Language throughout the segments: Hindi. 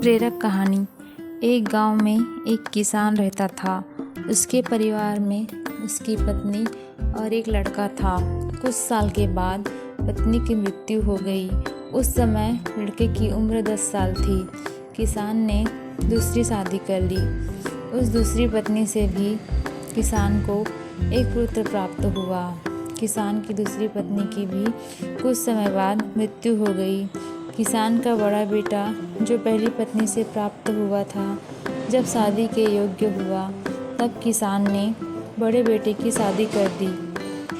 प्रेरक कहानी। एक गांव में एक किसान रहता था। उसके परिवार में उसकी पत्नी और एक लड़का था। कुछ साल के बाद पत्नी की मृत्यु हो गई। उस समय लड़के की उम्र 10 साल थी। किसान ने दूसरी शादी कर ली। उस दूसरी पत्नी से भी किसान को एक पुत्र प्राप्त हुआ। किसान की दूसरी पत्नी की भी कुछ समय बाद मृत्यु हो गई। किसान का बड़ा बेटा जो पहली पत्नी से प्राप्त हुआ था, जब शादी के योग्य हुआ तब किसान ने बड़े बेटे की शादी कर दी।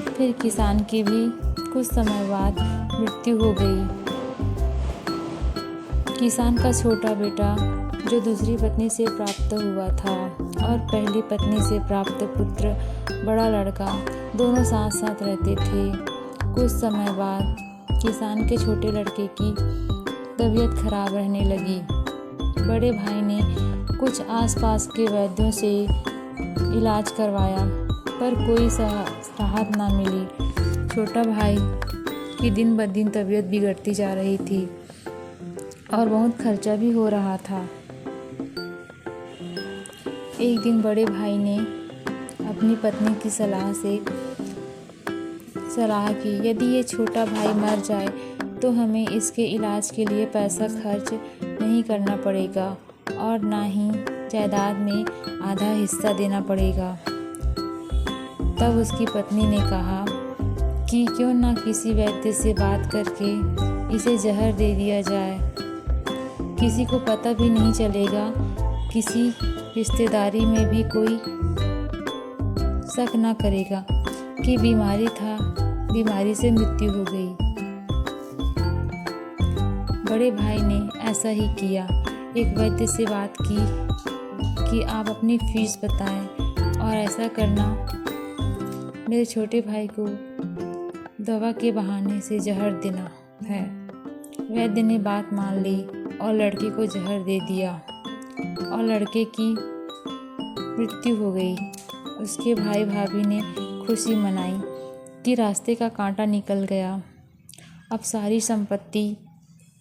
फिर किसान की भी कुछ समय बाद मृत्यु हो गई। किसान का छोटा बेटा जो दूसरी पत्नी से प्राप्त हुआ था और पहली पत्नी से प्राप्त पुत्र बड़ा लड़का दोनों साथ साथ रहते थे। कुछ समय बाद किसान के छोटे लड़के की तबीयत खराब रहने लगी। बड़े भाई ने कुछ आसपास के वैद्यों से इलाज करवाया पर कोई राहत ना मिली। छोटा भाई की दिन ब दिन तबीयत बिगड़ती जा रही थी और बहुत खर्चा भी हो रहा था। एक दिन बड़े भाई ने अपनी पत्नी की सलाह की, यदि ये छोटा भाई मर जाए तो हमें इसके इलाज के लिए पैसा खर्च नहीं करना पड़ेगा और ना ही जायदाद में आधा हिस्सा देना पड़ेगा। तब उसकी पत्नी ने कहा कि क्यों ना किसी वैद्य से बात करके इसे जहर दे दिया जाए। किसी को पता भी नहीं चलेगा, किसी रिश्तेदारी में भी कोई शक ना करेगा कि बीमारी से मृत्यु हो गई। बड़े भाई ने ऐसा ही किया। एक वैद्य से बात की कि आप अपनी फीस बताएं और ऐसा करना, मेरे छोटे भाई को दवा के बहाने से जहर देना है। वैद्य ने बात मान ली और लड़के को जहर दे दिया और लड़के की मृत्यु हो गई। उसके भाई भाभी ने खुशी मनाई कि रास्ते का कांटा निकल गया। अब सारी संपत्ति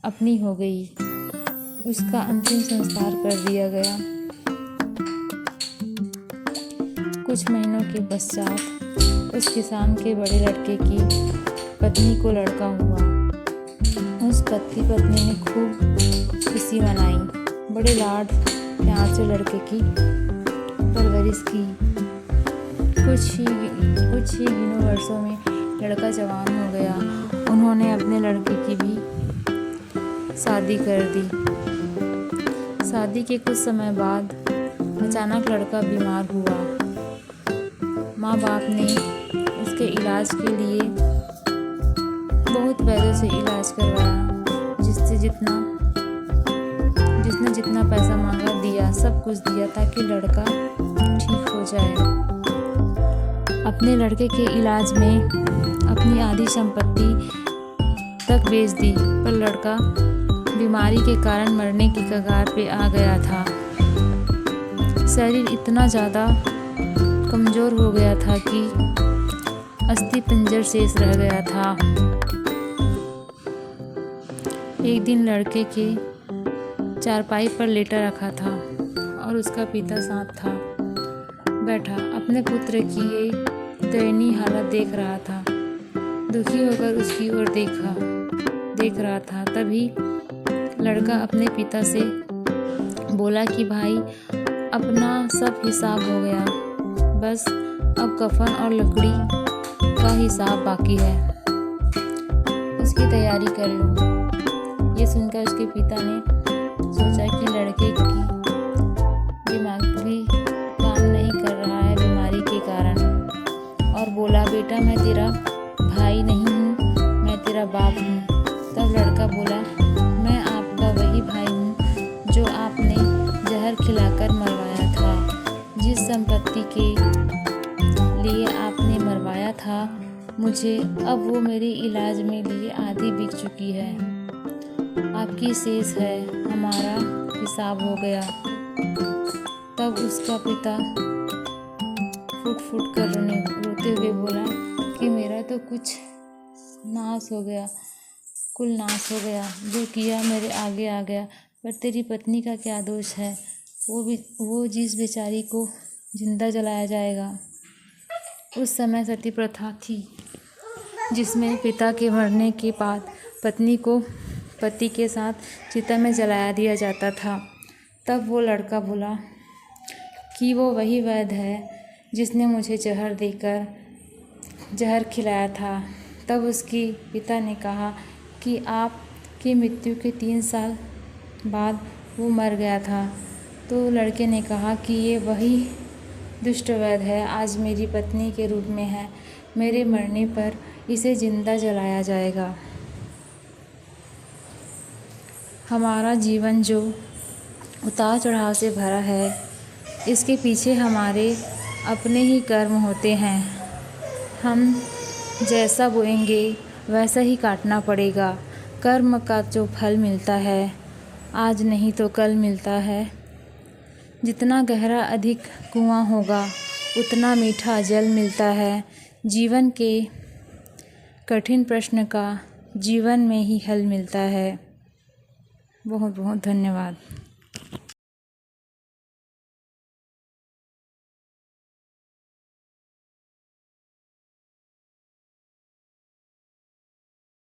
अपनी हो गई। उसका अंतिम संस्कार कर दिया गया। कुछ महीनों के पश्चात उस किसान के बड़े लड़के की पत्नी को लड़का हुआ। उस पत्नी ने खूब खुशी मनाई। बड़े लाड प्यार से लड़के की परवरिश की। कुछ ही वर्षों में लड़का जवान हो गया। उन्होंने अपने लड़के की भी शादी कर दी। शादी के कुछ समय बाद अचानक लड़का बीमार हुआ। माँ बाप ने उसके इलाज के लिए बहुत वैद्यों से इलाज करवाया, जिसने जितना पैसा मांगा दिया, सब कुछ दिया ताकि लड़का ठीक हो जाए। अपने लड़के के इलाज में अपनी आधी संपत्ति तक बेच दी, पर लड़का बीमारी के कारण मरने की कगार पे आ गया था। शरीर इतना ज़्यादा कमज़ोर हो गया था कि अस्थि पंजर शेष रह गया था। एक दिन लड़के के चारपाई पर लेटा रखा था और उसका पिता साथ था बैठा अपने पुत्र की ये दयनीय हालत देख रहा था। दुखी होकर उसकी ओर देख रहा था। तभी लड़का अपने पिता से बोला कि भाई, अपना सब हिसाब हो गया, बस अब कफन और लकड़ी का हिसाब बाकी है, उसकी तैयारी कर लो। ये सुनकर उसके पिता ने सोचा कि लड़के की दिमाग भी काम नहीं कर रहा है बीमारी के कारण, और बोला, बेटा मैं तेरा भाई नहीं हूँ, मैं तेरा बाप हूँ। तब लड़का बोला, मैं आपका वही भाई हूँ जो आपने जहर खिलाकर मरवाया था। जिस संपत्ति के लिए आपने मरवाया था मुझे, अब वो मेरे इलाज में लिए आधी बिक चुकी है। आपकी शेष है, हमारा हिसाब हो गया। तब उसका पिता फुट कर रोते हुए बोला कि मेरा तो कुछ नाश हो गया, कुल नाश हो गया, जो किया मेरे आगे आ गया। पर तेरी पत्नी का क्या दोष है? वो जिस बेचारी को जिंदा जलाया जाएगा। उस समय सती प्रथा थी जिसमें पिता के मरने के बाद पत्नी को पति के साथ चिता में जलाया दिया जाता था। तब वो लड़का बोला कि वो वही वैद्य है जिसने मुझे जहर देकर जहर खिलाया था। तब उसके पिता ने कहा कि आपकी मृत्यु के 3 साल बाद वो मर गया था। तो लड़के ने कहा कि ये वही दुष्ट वैद्य है, आज मेरी पत्नी के रूप में है, मेरे मरने पर इसे जिंदा जलाया जाएगा। हमारा जीवन जो उतार चढ़ाव से भरा है, इसके पीछे हमारे अपने ही कर्म होते हैं। हम जैसा बोएंगे वैसा ही काटना पड़ेगा। कर्म का जो फल मिलता है आज नहीं तो कल मिलता है। जितना गहरा अधिक कुआं होगा उतना मीठा जल मिलता है। जीवन के कठिन प्रश्न का जीवन में ही हल मिलता है। बहुत बहुत धन्यवाद।